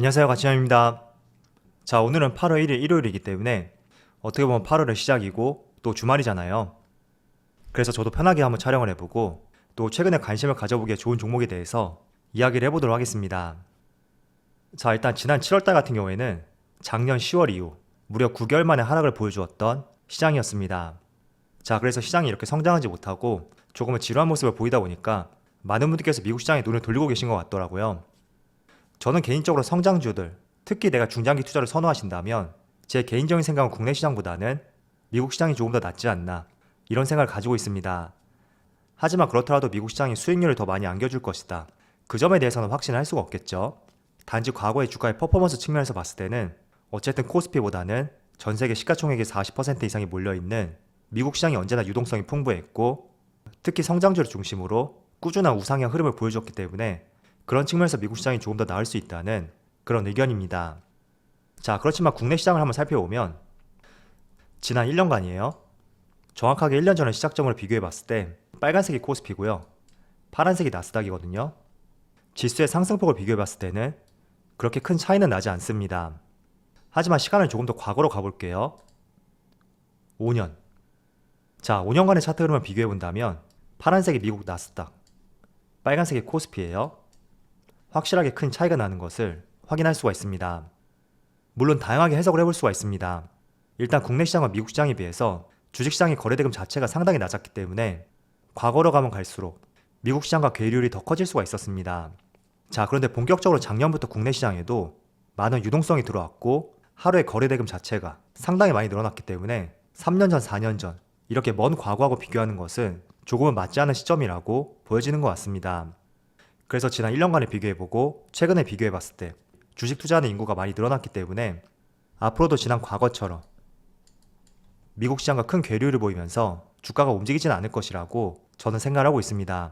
안녕하세요, 가치남입니다. 자, 오늘은 8월 1일 일요일이기 때문에 어떻게 보면 8월의 시작이고 또 주말이잖아요. 그래서 저도 편하게 한번 촬영을 해보고 또 최근에 관심을 가져보기에 좋은 종목에 대해서 이야기를 해보도록 하겠습니다. 자, 일단 지난 7월달 같은 경우에는 작년 10월 이후 무려 9개월 만에 하락을 보여주었던 시장이었습니다. 자, 그래서 시장이 이렇게 성장하지 못하고 조금은 지루한 모습을 보이다 보니까 많은 분들께서 미국 시장에 눈을 돌리고 계신 것 같더라고요. 저는 개인적으로 성장주들, 특히 내가 중장기 투자를 선호하신다면 제 개인적인 생각은 국내 시장보다는 미국 시장이 조금 더 낫지 않나 이런 생각을 가지고 있습니다. 하지만 그렇더라도 미국 시장이 수익률을 더 많이 안겨줄 것이다. 그 점에 대해서는 확신을 할 수가 없겠죠. 단지 과거의 주가의 퍼포먼스 측면에서 봤을 때는 어쨌든 코스피보다는 전 세계 시가총액의 40% 이상이 몰려있는 미국 시장이 언제나 유동성이 풍부했고 특히 성장주를 중심으로 꾸준한 우상향 흐름을 보여줬기 때문에 그런 측면에서 미국 시장이 조금 더 나을 수 있다는 그런 의견입니다. 자, 그렇지만 국내 시장을 한번 살펴보면 지난 1년간이에요. 정확하게 1년 전의 시작점으로 비교해 봤을 때 빨간색이 코스피고요. 파란색이 나스닥이거든요. 지수의 상승폭을 비교해 봤을 때는 그렇게 큰 차이는 나지 않습니다. 하지만 시간을 조금 더 과거로 가볼게요. 5년. 자, 5년간의 차트 흐름을 비교해 본다면 파란색이 미국 나스닥, 빨간색이 코스피예요. 확실하게 큰 차이가 나는 것을 확인할 수가 있습니다. 물론 다양하게 해석을 해볼 수가 있습니다. 일단 국내 시장과 미국 시장에 비해서 주식시장의 거래대금 자체가 상당히 낮았기 때문에 과거로 가면 갈수록 미국 시장과 괴리율이 더 커질 수가 있었습니다. 자, 그런데 본격적으로 작년부터 국내 시장에도 많은 유동성이 들어왔고 하루의 거래대금 자체가 상당히 많이 늘어났기 때문에 3년 전, 4년 전 이렇게 먼 과거하고 비교하는 것은 조금은 맞지 않은 시점이라고 보여지는 것 같습니다. 그래서 지난 1년간을 비교해보고 최근에 비교해봤을 때 주식 투자하는 인구가 많이 늘어났기 때문에 앞으로도 지난 과거처럼 미국 시장과 큰 괴리율을 보이면서 주가가 움직이지는 않을 것이라고 저는 생각을 하고 있습니다.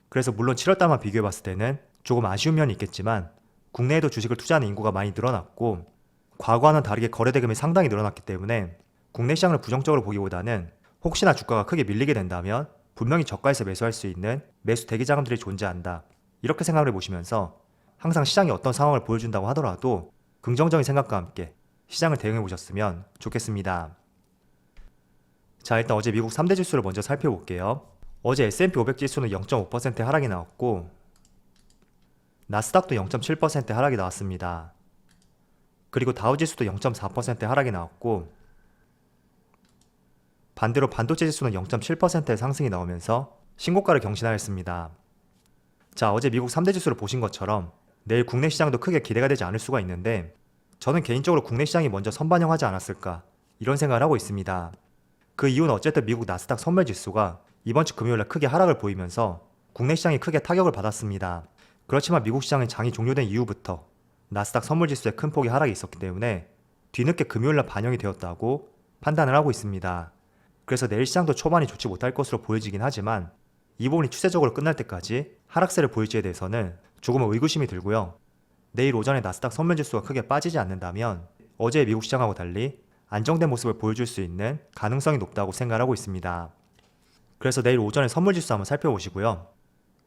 그래서 물론 7월달만 비교해봤을 때는 조금 아쉬운 면이 있겠지만 국내에도 주식을 투자하는 인구가 많이 늘어났고 과거와는 다르게 거래대금이 상당히 늘어났기 때문에 국내 시장을 부정적으로 보기보다는 혹시나 주가가 크게 밀리게 된다면 분명히 저가에서 매수할 수 있는 매수 대기 자금들이 존재한다. 이렇게 생각을 해보시면서 항상 시장이 어떤 상황을 보여준다고 하더라도 긍정적인 생각과 함께 시장을 대응해 보셨으면 좋겠습니다. 자, 일단 어제 미국 3대 지수를 먼저 살펴볼게요. 어제 S&P 500 지수는 0.5% 하락이 나왔고 나스닥도 0.7% 하락이 나왔습니다. 그리고 다우지수도 0.4% 하락이 나왔고 반대로 반도체 지수는 0.7%의 상승이 나오면서 신고가를 경신하였습니다. 자, 어제 미국 3대 지수를 보신 것처럼 내일 국내 시장도 크게 기대가 되지 않을 수가 있는데 저는 개인적으로 국내 시장이 먼저 선반영하지 않았을까 이런 생각을 하고 있습니다. 그 이유는 어쨌든 미국 나스닥 선물 지수가 이번 주 금요일날 크게 하락을 보이면서 국내 시장이 크게 타격을 받았습니다. 그렇지만 미국 시장은 장이 종료된 이후부터 나스닥 선물 지수의 큰 폭의 하락이 있었기 때문에 뒤늦게 금요일날 반영이 되었다고 판단을 하고 있습니다. 그래서 내일 시장도 초반이 좋지 못할 것으로 보여지긴 하지만 이 부분이 추세적으로 끝날 때까지 하락세를 보일지에 대해서는 조금은 의구심이 들고요. 내일 오전에 나스닥 선물지수가 크게 빠지지 않는다면 어제의 미국 시장하고 달리 안정된 모습을 보여줄 수 있는 가능성이 높다고 생각하고 있습니다. 그래서 내일 오전에 선물지수 한번 살펴보시고요.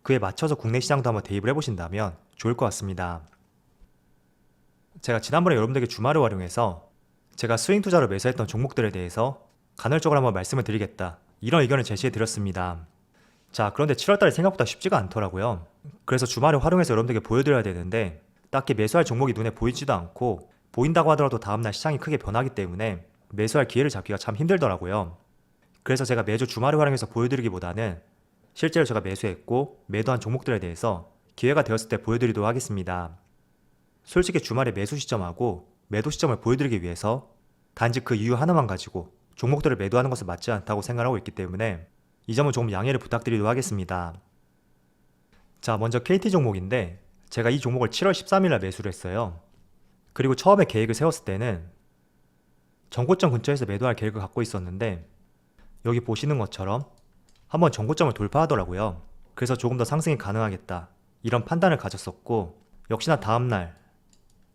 그에 맞춰서 국내 시장도 한번 대입을 해보신다면 좋을 것 같습니다. 제가 지난번에 여러분들에게 주말을 활용해서 제가 스윙 투자로 매수했던 종목들에 대해서 간헐적으로 한번 말씀을 드리겠다 이런 의견을 제시해 드렸습니다. 자, 그런데 7월달에 생각보다 쉽지가 않더라고요. 그래서 주말을 활용해서 여러분들에게 보여드려야 되는데 딱히 매수할 종목이 눈에 보이지도 않고 보인다고 하더라도 다음날 시장이 크게 변하기 때문에 매수할 기회를 잡기가 참 힘들더라고요. 그래서 제가 매주 주말을 활용해서 보여드리기보다는 실제로 제가 매수했고 매도한 종목들에 대해서 기회가 되었을 때 보여드리도록 하겠습니다. 솔직히 주말에 매수 시점하고 매도 시점을 보여드리기 위해서 단지 그 이유 하나만 가지고 종목들을 매도하는 것은 맞지 않다고 생각하고 있기 때문에 이 점은 조금 양해를 부탁드리도록 하겠습니다. 자, 먼저 KT 종목인데 제가 이 종목을 7월 13일날 매수를 했어요. 그리고 처음에 계획을 세웠을 때는 전고점 근처에서 매도할 계획을 갖고 있었는데 여기 보시는 것처럼 한번 전고점을 돌파하더라고요. 그래서 조금 더 상승이 가능하겠다 이런 판단을 가졌었고 역시나 다음날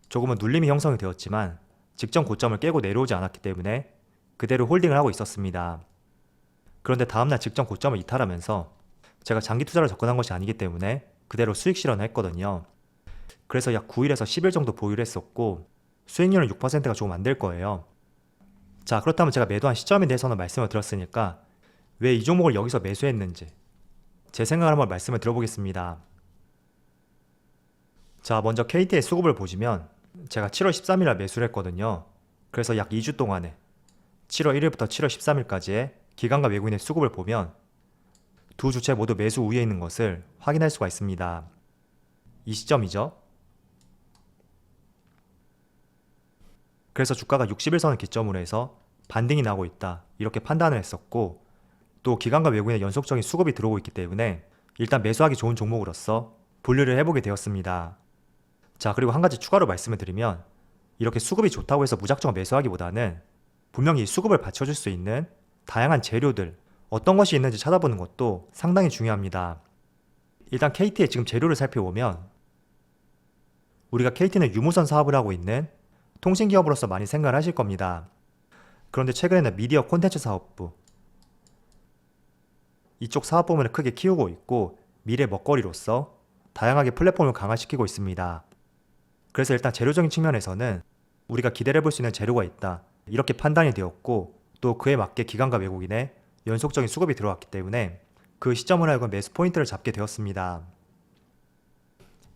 조금은 눌림이 형성이 되었지만 직전 고점을 깨고 내려오지 않았기 때문에 그대로 홀딩을 하고 있었습니다. 그런데 다음날 직전 고점을 이탈하면서 제가 장기 투자로 접근한 것이 아니기 때문에 그대로 수익 실현을 했거든요. 그래서 약 9일에서 10일 정도 보유를 했었고 수익률은 6%가 조금 안 될 거예요. 자, 그렇다면 제가 매도한 시점에 대해서는 말씀을 드렸으니까 왜 이 종목을 여기서 매수했는지 제 생각을 한번 말씀을 드려보겠습니다. 자, 먼저 KT의 수급을 보시면 제가 7월 13일에 매수를 했거든요. 그래서 약 2주 동안에 7월 1일부터 7월 13일까지의 기관과 외국인의 수급을 보면 두 주체 모두 매수 우위에 있는 것을 확인할 수가 있습니다. 이 시점이죠. 그래서 주가가 60일선을 기점으로 해서 반등이 나고 있다 이렇게 판단을 했었고, 또 기관과 외국인의 연속적인 수급이 들어오고 있기 때문에 일단 매수하기 좋은 종목으로서 분류를 해보게 되었습니다. 자, 그리고 한 가지 추가로 말씀을 드리면 이렇게 수급이 좋다고 해서 무작정 매수하기보다는 분명히 이 수급을 받쳐줄 수 있는 다양한 재료들, 어떤 것이 있는지 찾아보는 것도 상당히 중요합니다. 일단 KT의 지금 재료를 살펴보면 우리가 KT는 유무선 사업을 하고 있는 통신기업으로서 많이 생각을 하실 겁니다. 그런데 최근에는 미디어 콘텐츠 사업부, 이쪽 사업 부문을 크게 키우고 있고 미래 먹거리로서 다양하게 플랫폼을 강화시키고 있습니다. 그래서 일단 재료적인 측면에서는 우리가 기대를 해볼 수 있는 재료가 있다 이렇게 판단이 되었고, 또 그에 맞게 기관과 외국인의 연속적인 수급이 들어왔기 때문에 그 시점을 알고 매수 포인트를 잡게 되었습니다.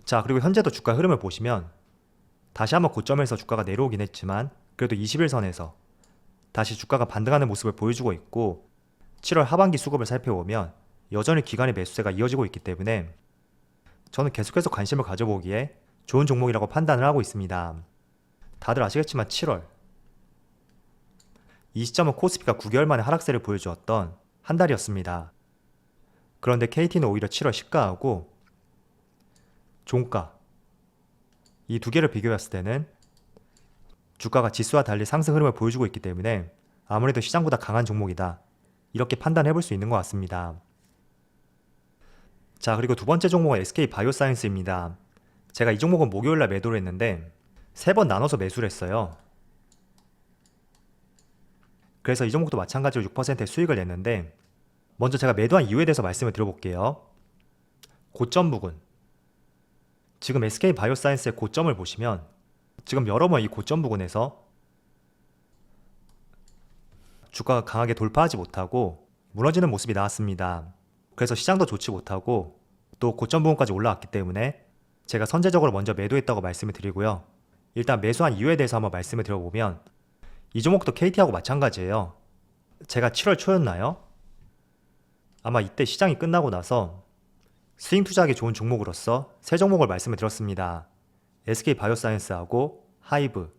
자, 그리고 현재도 주가 흐름을 보시면 다시 한번 고점에서 주가가 내려오긴 했지만 그래도 20일선에서 다시 주가가 반등하는 모습을 보여주고 있고, 7월 하반기 수급을 살펴보면 여전히 기관의 매수세가 이어지고 있기 때문에 저는 계속해서 관심을 가져보기에 좋은 종목이라고 판단을 하고 있습니다. 다들 아시겠지만 7월 이 시점은 코스피가 9개월 만에 하락세를 보여주었던 한 달이었습니다. 그런데 KT는 오히려 7월 시가하고 종가 이 두 개를 비교했을 때는 주가가 지수와 달리 상승 흐름을 보여주고 있기 때문에 아무래도 시장보다 강한 종목이다 이렇게 판단해 볼 수 있는 것 같습니다. 자, 그리고 두 번째 종목은 SK바이오사이언스입니다. 제가 이 종목은 목요일날 매도를 했는데 3번 나눠서 매수를 했어요. 그래서 이 종목도 마찬가지로 6%의 수익을 냈는데, 먼저 제가 매도한 이유에 대해서 말씀을 드려볼게요. 고점 부근, 지금 SK바이오사이언스의 고점을 보시면 지금 여러 번 이 고점 부근에서 주가가 강하게 돌파하지 못하고 무너지는 모습이 나왔습니다. 그래서 시장도 좋지 못하고 또 고점 부근까지 올라왔기 때문에 제가 선제적으로 먼저 매도했다고 말씀을 드리고요. 일단 매수한 이유에 대해서 한번 말씀을 드려보면 이 종목도 KT하고 마찬가지예요. 제가 7월 초였나요? 아마 이때 시장이 끝나고 나서 스윙 투자하기 좋은 종목으로서 세 종목을 말씀을 드렸습니다. SK바이오사이언스하고 하이브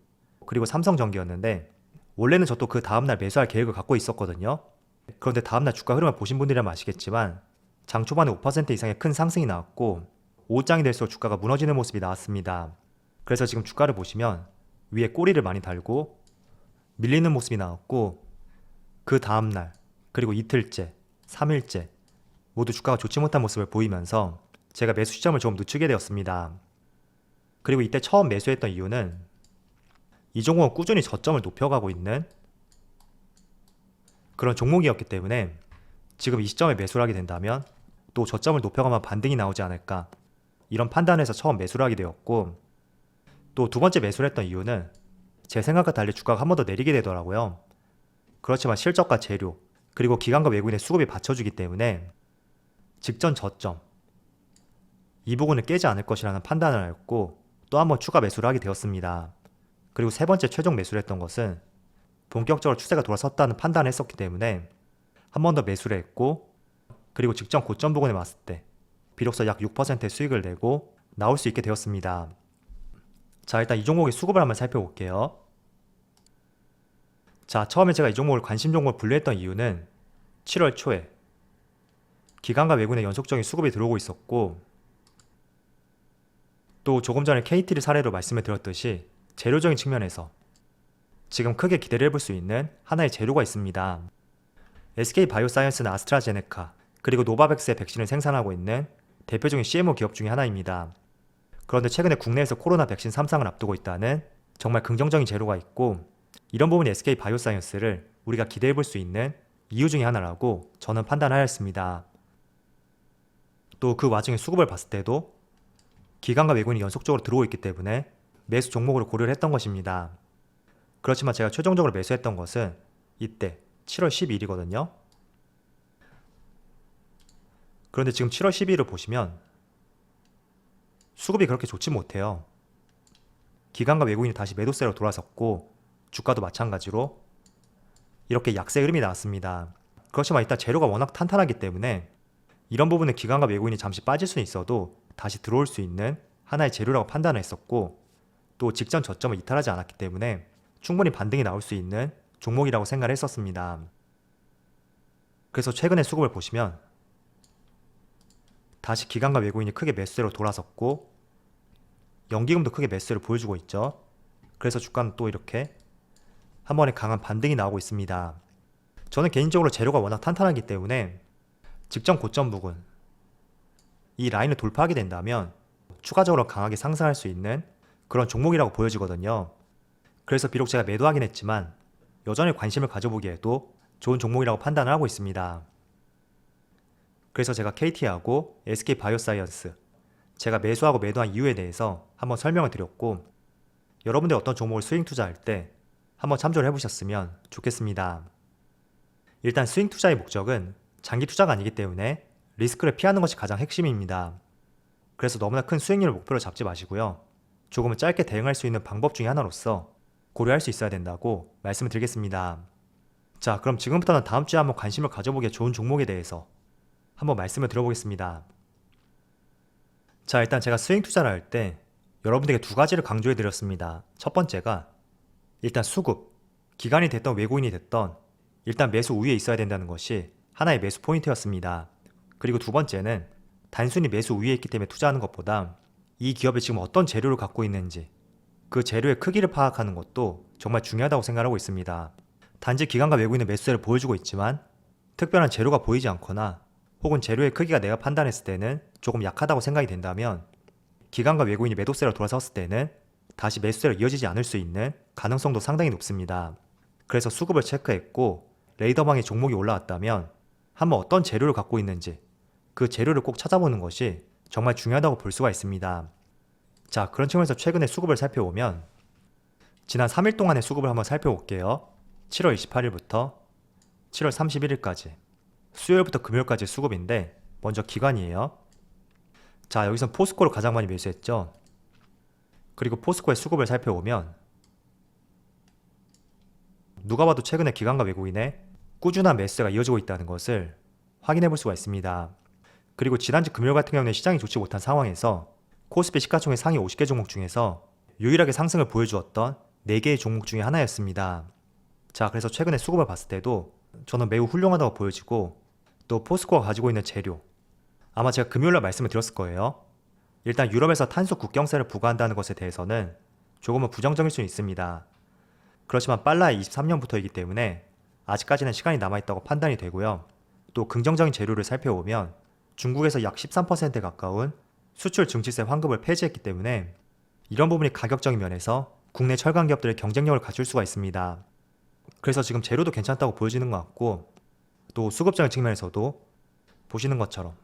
그리고 삼성전기였는데, 원래는 저도 그 다음날 매수할 계획을 갖고 있었거든요. 그런데 다음날 주가 흐름을 보신 분들이라면 아시겠지만 장 초반에 5% 이상의 큰 상승이 나왔고 오후장이 될수록 주가가 무너지는 모습이 나왔습니다. 그래서 지금 주가를 보시면 위에 꼬리를 많이 달고 밀리는 모습이 나왔고, 그 다음날 그리고 이틀째, 3일째 모두 주가가 좋지 못한 모습을 보이면서 제가 매수 시점을 조금 늦추게 되었습니다. 그리고 이때 처음 매수했던 이유는 이 종목은 꾸준히 저점을 높여가고 있는 그런 종목이었기 때문에 지금 이 시점에 매수를 하게 된다면 또 저점을 높여가면 반등이 나오지 않을까 이런 판단에서 처음 매수를 하게 되었고, 또 두 번째 매수를 했던 이유는 제 생각과 달리 주가가 한 번 더 내리게 되더라고요. 그렇지만 실적과 재료 그리고 기관과 외국인의 수급이 받쳐주기 때문에 직전 저점 이 부분을 깨지 않을 것이라는 판단을 했고 또 한 번 추가 매수를 하게 되었습니다. 그리고 세 번째 최종 매수를 했던 것은 본격적으로 추세가 돌아섰다는 판단을 했었기 때문에 한 번 더 매수를 했고, 그리고 직전 고점 부근에 왔을 때 비로소 약 6%의 수익을 내고 나올 수 있게 되었습니다. 자, 일단 이 종목의 수급을 한번 살펴볼게요. 자, 처음에 제가 이 종목을 관심 종목을 분류했던 이유는 7월 초에 기관과 외국인의 연속적인 수급이 들어오고 있었고, 또 조금 전에 KT를 사례로 말씀을 드렸듯이 재료적인 측면에서 지금 크게 기대를 해볼 수 있는 하나의 재료가 있습니다. SK바이오사이언스는 아스트라제네카 그리고 노바백스의 백신을 생산하고 있는 대표적인 CMO 기업 중에 하나입니다. 그런데 최근에 국내에서 코로나 백신 3상을 앞두고 있다는 정말 긍정적인 재료가 있고, 이런 부분이 SK바이오사이언스를 우리가 기대해 볼 수 있는 이유 중에 하나라고 저는 판단하였습니다. 또 그 와중에 수급을 봤을 때도 기관과 외국인이 연속적으로 들어오고 있기 때문에 매수 종목으로 고려를 했던 것입니다. 그렇지만 제가 최종적으로 매수했던 것은 이때 7월 12일이거든요. 그런데 지금 7월 12일을 보시면 수급이 그렇게 좋지 못해요. 기관과 외국인이 다시 매도세로 돌아섰고 주가도 마찬가지로 이렇게 약세 흐름이 나왔습니다. 그렇지만 일단 재료가 워낙 탄탄하기 때문에 이런 부분은 기관과 외국인이 잠시 빠질 수는 있어도 다시 들어올 수 있는 하나의 재료라고 판단을 했었고, 또 직전 저점을 이탈하지 않았기 때문에 충분히 반등이 나올 수 있는 종목이라고 생각을 했었습니다. 그래서 최근의 수급을 보시면 다시 기관과 외국인이 크게 매수세로 돌아섰고 연기금도 크게 매수세를 보여주고 있죠. 그래서 주가는 또 이렇게 한 번에 강한 반등이 나오고 있습니다. 저는 개인적으로 재료가 워낙 탄탄하기 때문에 직전 고점 부근 이 라인을 돌파하게 된다면 추가적으로 강하게 상승할 수 있는 그런 종목이라고 보여지거든요. 그래서 비록 제가 매도하긴 했지만 여전히 관심을 가져보기에도 좋은 종목이라고 판단을 하고 있습니다. 그래서 제가 KT하고 SK바이오사이언스 제가 매수하고 매도한 이유에 대해서 한번 설명을 드렸고, 여러분들 어떤 종목을 스윙 투자할 때 한번 참조를 해보셨으면 좋겠습니다. 일단 스윙 투자의 목적은 장기 투자가 아니기 때문에 리스크를 피하는 것이 가장 핵심입니다. 그래서 너무나 큰 수익률을 목표로 잡지 마시고요. 조금은 짧게 대응할 수 있는 방법 중에 하나로서 고려할 수 있어야 된다고 말씀을 드리겠습니다. 자, 그럼 지금부터는 다음 주에 한번 관심을 가져보기에 좋은 종목에 대해서 한번 말씀을 드려보겠습니다. 자, 일단 제가 스윙 투자를 할 때 여러분들에게 두 가지를 강조해 드렸습니다. 첫 번째가 일단 수급, 기관이 됐던 외국인이 됐던 일단 매수 우위에 있어야 된다는 것이 하나의 매수 포인트였습니다. 그리고 두 번째는 단순히 매수 우위에 있기 때문에 투자하는 것보다 이 기업이 지금 어떤 재료를 갖고 있는지 그 재료의 크기를 파악하는 것도 정말 중요하다고 생각하고 있습니다. 단지 기관과 외국인의 매수세를 보여주고 있지만 특별한 재료가 보이지 않거나 혹은 재료의 크기가 내가 판단했을 때는 조금 약하다고 생각이 된다면 기관과 외국인이 매도세로 돌아섰을 때는 다시 매수세로 이어지지 않을 수 있는 가능성도 상당히 높습니다. 그래서 수급을 체크했고 레이더망에 종목이 올라왔다면 한번 어떤 재료를 갖고 있는지 그 재료를 꼭 찾아보는 것이 정말 중요하다고 볼 수가 있습니다. 자, 그런 측면에서 최근의 수급을 살펴보면 지난 3일 동안의 수급을 한번 살펴볼게요. 7월 28일부터 7월 31일까지 수요일부터 금요일까지 수급인데 먼저 기관이에요. 자, 여기선 포스코를 가장 많이 매수했죠. 그리고 포스코의 수급을 살펴보면 누가 봐도 최근에 기관과 외국인의 꾸준한 매수세가 이어지고 있다는 것을 확인해 볼 수가 있습니다. 그리고 지난주 금요일 같은 경우는 시장이 좋지 못한 상황에서 코스피 시가총액 상위 50개 종목 중에서 유일하게 상승을 보여주었던 4개의 종목 중에 하나였습니다. 자, 그래서 최근에 수급을 봤을 때도 저는 매우 훌륭하다고 보여지고, 또 포스코가 가지고 있는 재료, 아마 제가 금요일날 말씀을 드렸을 거예요. 일단 유럽에서 탄소 국경세를 부과한다는 것에 대해서는 조금은 부정적일 수 있습니다. 그렇지만 빨라야 23년부터이기 때문에 아직까지는 시간이 남아있다고 판단이 되고요. 또 긍정적인 재료를 살펴보면 중국에서 약 13%에 가까운 수출 증치세 환급을 폐지했기 때문에 이런 부분이 가격적인 면에서 국내 철강 기업들의 경쟁력을 갖출 수가 있습니다. 그래서 지금 재료도 괜찮다고 보여지는 것 같고, 또 수급적인 측면에서도 보시는 것처럼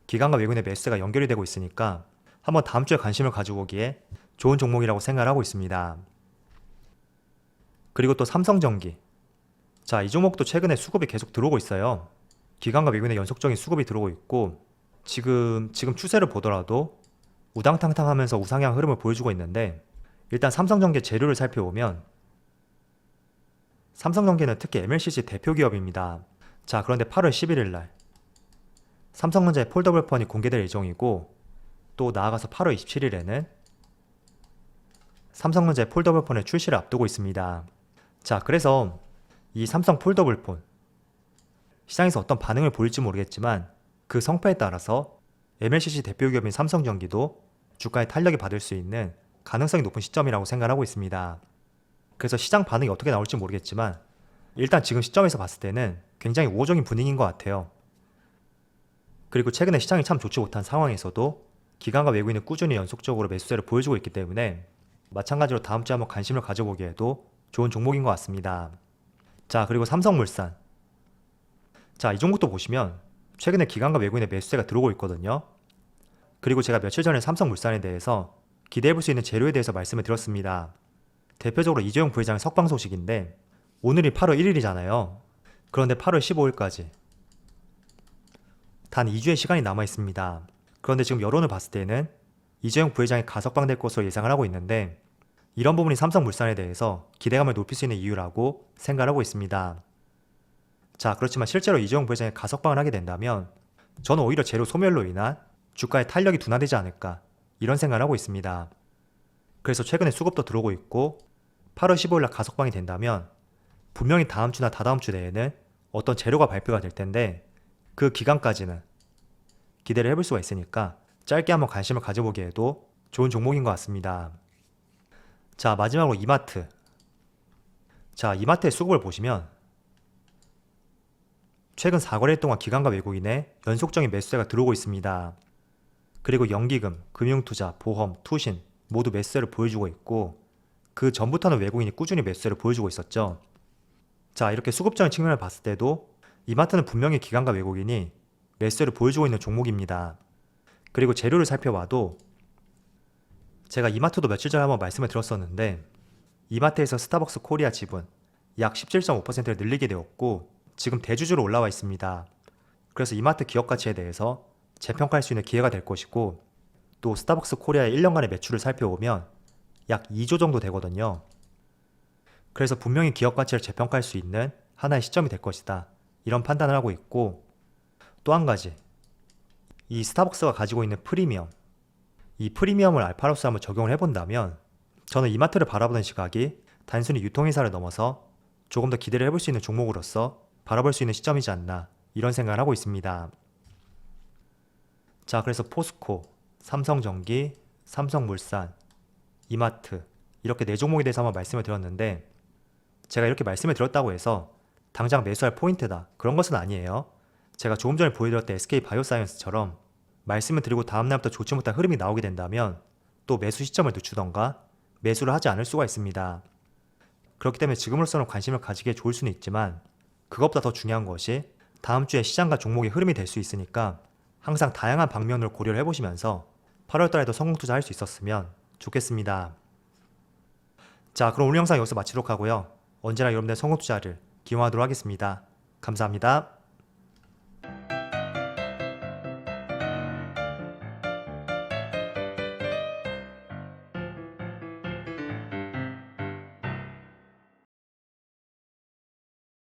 기관과 외국인의 매수세가 연결이 되고 있으니까 한번 다음 주에 관심을 가져보기에 좋은 종목이라고 생각을 하고 있습니다. 그리고 또 삼성전기, 자, 이 종목도 최근에 수급이 계속 들어오고 있어요. 기관과 외국인의 연속적인 수급이 들어오고 있고 지금 추세를 보더라도 우당탕탕하면서 우상향 흐름을 보여주고 있는데, 일단 삼성전기 재료를 살펴보면 삼성전기는 특히 MLCC 대표 기업입니다. 자, 그런데 8월 11일날 삼성전자의 폴더블 폰이 공개될 예정이고, 또 나아가서 8월 27일에는 삼성전자의 폴더블 폰의 출시를 앞두고 있습니다. 자, 그래서 이 삼성 폴더블 폰 시장에서 어떤 반응을 보일지 모르겠지만 그 성패에 따라서 MLCC 대표 기업인 삼성전기도 주가에 탄력이 받을 수 있는 가능성이 높은 시점이라고 생각하고 있습니다. 그래서 시장 반응이 어떻게 나올지 모르겠지만 일단 지금 시점에서 봤을 때는 굉장히 우호적인 분위기인 것 같아요. 그리고 최근에 시장이 참 좋지 못한 상황에서도 기관과 외국인은 꾸준히 연속적으로 매수세를 보여주고 있기 때문에 마찬가지로 다음 주에 한번 관심을 가져보기에도 좋은 종목인 것 같습니다. 자, 그리고 삼성물산, 자, 이 종목도 보시면 최근에 기관과 외국인의 매수세가 들어오고 있거든요. 그리고 제가 며칠 전에 삼성물산에 대해서 기대해볼 수 있는 재료에 대해서 말씀을 드렸습니다. 대표적으로 이재용 부회장의 석방 소식인데 오늘이 8월 1일이잖아요. 그런데 8월 15일까지 단 2주의 시간이 남아 있습니다. 그런데 지금 여론을 봤을 때는 이재용 부회장이 가석방될 것으로 예상을 하고 있는데 이런 부분이 삼성물산에 대해서 기대감을 높일 수 있는 이유라고 생각을 하고 있습니다. 자, 그렇지만 실제로 이재용 부회장이 가석방을 하게 된다면 저는 오히려 재료 소멸로 인한 주가의 탄력이 둔화되지 않을까 이런 생각을 하고 있습니다. 그래서 최근에 수급도 들어오고 있고 8월 15일날 가석방이 된다면 분명히 다음 주나 다다음 주 내에는 어떤 재료가 발표가 될 텐데 그 기간까지는 기대를 해볼 수가 있으니까 짧게 한번 관심을 가져보기에도 좋은 종목인 것 같습니다. 자, 마지막으로 이마트. 자, 이마트의 수급을 보시면 최근 4거래일 동안 기관과 외국인의 연속적인 매수세가 들어오고 있습니다. 그리고 연기금, 금융투자, 보험, 투신 모두 매수세를 보여주고 있고 그 전부터는 외국인이 꾸준히 매수세를 보여주고 있었죠. 자, 이렇게 수급적인 측면을 봤을 때도 이마트는 분명히 기관과 외국인이 매수세를 보여주고 있는 종목입니다. 그리고 재료를 살펴봐도 제가 이마트도 며칠 전에 한번 말씀을 드렸었는데 이마트에서 스타벅스 코리아 지분 약 17.5%를 늘리게 되었고 지금 대주주로 올라와 있습니다. 그래서 이마트 기업 가치에 대해서 재평가할 수 있는 기회가 될 것이고 또 스타벅스 코리아의 1년간의 매출을 살펴보면 약 2조 정도 되거든요. 그래서 분명히 기업 가치를 재평가할 수 있는 하나의 시점이 될 것이다. 이런 판단을 하고 있고 또 한 가지 이 스타벅스가 가지고 있는 프리미엄 이 프리미엄을 알파로스 한번 적용을 해본다면 저는 이마트를 바라보는 시각이 단순히 유통회사를 넘어서 조금 더 기대를 해볼 수 있는 종목으로서 바라볼 수 있는 시점이지 않나 이런 생각을 하고 있습니다. 자, 그래서 포스코, 삼성전기, 삼성물산, 이마트 이렇게 4종목에 대해서 한번 말씀을 드렸는데 제가 이렇게 말씀을 드렸다고 해서 당장 매수할 포인트다 그런 것은 아니에요. 제가 조금 전에 보여드렸던 SK바이오사이언스처럼 말씀을 드리고 다음날부터 좋지 못한 흐름이 나오게 된다면 또 매수 시점을 늦추던가 매수를 하지 않을 수가 있습니다. 그렇기 때문에 지금으로서는 관심을 가지기에 좋을 수는 있지만 그것보다 더 중요한 것이 다음 주에 시장과 종목의 흐름이 될 수 있으니까 항상 다양한 방면으로 고려를 해보시면서 8월 달에도 성공 투자할 수 있었으면 좋겠습니다. 자, 그럼 오늘 영상 여기서 마치도록 하고요. 언제나 여러분들의 성공 투자를 기원하도록 하겠습니다. 감사합니다.